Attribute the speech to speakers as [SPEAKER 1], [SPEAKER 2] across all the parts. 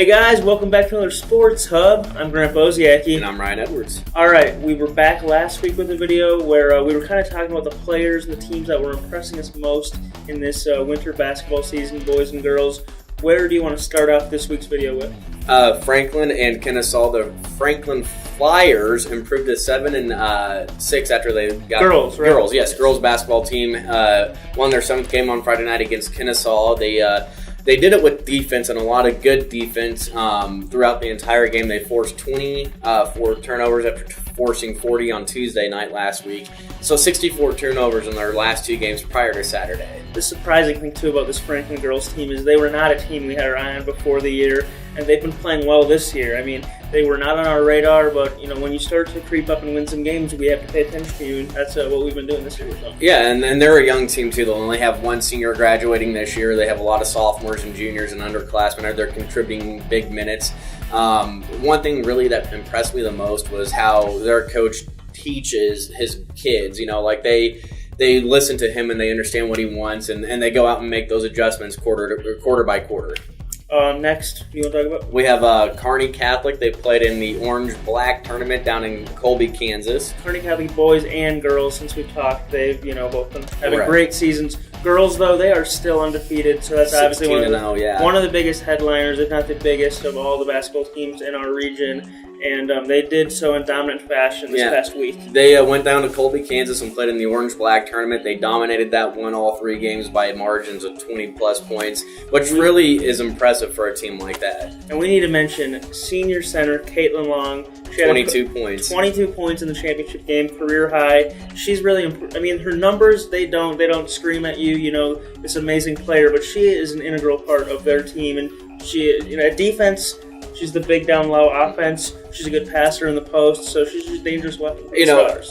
[SPEAKER 1] Hey guys, welcome back to another Sports Hub. I'm Grant Boziacki.
[SPEAKER 2] And I'm Ryan Edwards.
[SPEAKER 1] Alright, we were back last week with a video where we were kind of talking about the players and the teams that were impressing us most in this winter basketball season, boys and girls. Where do you want to start off this week's video with?
[SPEAKER 2] Franklin and Kennesaw. The Franklin Flyers improved to 7-6 after they got
[SPEAKER 1] girls, right?
[SPEAKER 2] Girls basketball team won their 7th game on Friday night against Kennesaw. They did it with defense and a lot of good defense throughout the entire game. They forced 24 turnovers after forcing 40 on Tuesday night last week. So 64 turnovers in their last 2 games prior to Saturday.
[SPEAKER 1] The surprising thing, too, about this Franklin girls team is they were not a team we had our eye on before the year, and they've been playing well this year. I mean, they were not on our radar, but, you know, when you start to creep up and win some games, we have to pay attention to you, and that's what we've been doing this year. So.
[SPEAKER 2] Yeah, and they're a young team, too. They'll only have one senior graduating this year. They have a lot of sophomores and juniors and underclassmen. They're contributing big minutes. One thing really that impressed me the most was how their coach teaches his kids. You know, like they listen to him and they understand what he wants, and they go out and make those adjustments quarter by quarter.
[SPEAKER 1] Next, you want to talk about?
[SPEAKER 2] We have Kearney Catholic. They played in the Orange-Black tournament down in Colby, Kansas.
[SPEAKER 1] Kearney Catholic boys and girls, since we've talked, they've, both been having great seasons. Girls, though, they are still undefeated, so that's obviously one of the biggest headliners, if not the biggest, of all the basketball teams in our region. And they did so in dominant fashion this past week.
[SPEAKER 2] They went down to Colby, Kansas and played in the Orange-Black tournament. They dominated that, won all 3 games by margins of 20-plus points, which really is impressive for a team like that.
[SPEAKER 1] And we need to mention senior center Caitlin Long. She had
[SPEAKER 2] 22 points.
[SPEAKER 1] 22 points in the championship game, career high. She's really improved. I mean, her numbers, they don't scream at you, this amazing player, but she is an integral part of their team. And she, at defense, she's the big down low. Offense, she's a good passer in the post, so she's just a dangerous weapon.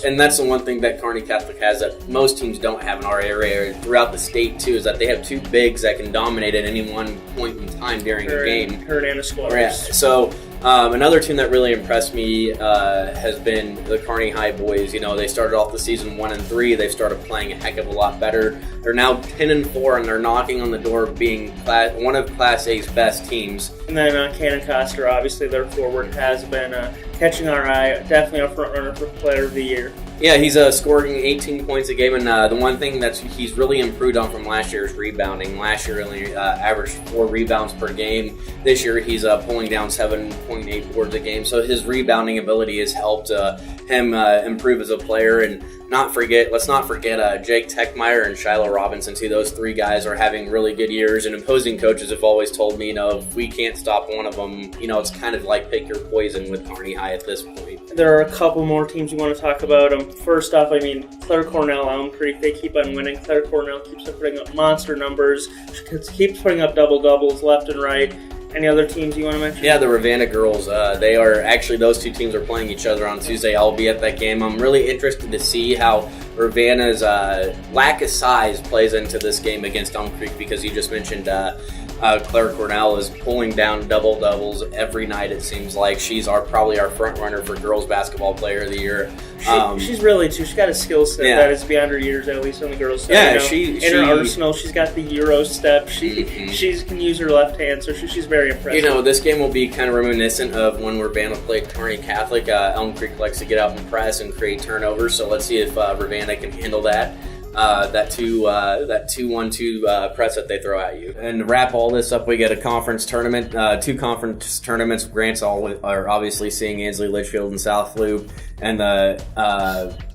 [SPEAKER 2] And that's the one thing that Kearney Catholic has that most teams don't have in our area throughout the state too, is that they have 2 bigs that can dominate at any one point in time during a game.
[SPEAKER 1] Her and Anna Squires.
[SPEAKER 2] Yeah. So another team that really impressed me has been the Kearney High boys. They started off the season 1-3. They've started playing a heck of a lot better. They're now 10-4, and they're knocking on the door of being one of Class A's best teams.
[SPEAKER 1] And then Cannon Coster, obviously their forward, has been catching our eye. Definitely a front runner for Player of the Year.
[SPEAKER 2] Yeah, he's scoring 18 points a game, and the one thing that he's really improved on from last year is rebounding. Last year, only averaged 4 rebounds per game. This year, he's pulling down 7.8 boards a game. So his rebounding ability has helped him improve as a player. And let's not forget Jake Techmeyer and Shiloh Robinson too. Those 3 guys are having really good years. And opposing coaches have always told me, if we can't stop one of them, it's kind of like pick your poison with Kearney High at this point.
[SPEAKER 1] There are a couple more teams we want to talk about. First off, Claire Cornell, Elm Creek, they keep on winning. Claire Cornell keeps putting up monster numbers. She keeps putting up double-doubles left and right. Any other teams you want to mention? Yeah,
[SPEAKER 2] the Ravenna girls. They are actually, those 2 teams are playing each other on Tuesday. I'll be at that game. I'm really interested to see how Ravenna's lack of size plays into this game against Elm Creek, because you just mentioned Claire Cornell is pulling down double-doubles every night, it seems like. She's probably our front runner for girls basketball player of the year.
[SPEAKER 1] She's really, too. She's got a skill set that is beyond her years, at least on the girls' side.
[SPEAKER 2] Yeah,
[SPEAKER 1] in her arsenal, she's got the Euro step. She can use her left hand, so she's very impressive.
[SPEAKER 2] This game will be kind of reminiscent of when Ravenna played Kearney Catholic. Elm Creek likes to get out and press and create turnovers, so let's see if Ravenna can handle that. That 2-1-2 press that they throw at you. And to wrap all this up, we get a conference tournament, 2 conference tournaments. Grants are obviously seeing Ansley, Litchfield, and South Loop, and the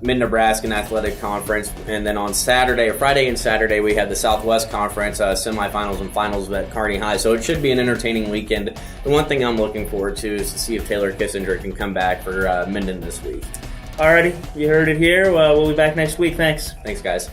[SPEAKER 2] Mid-Nebraskan Athletic Conference. And then on Friday and Saturday, we have the Southwest Conference semifinals and finals at Kearney High. So it should be an entertaining weekend. The one thing I'm looking forward to is to see if Taylor Kissinger can come back for Minden this week.
[SPEAKER 1] Alrighty, you heard it here. We'll be back next week. Thanks.
[SPEAKER 2] Thanks, guys.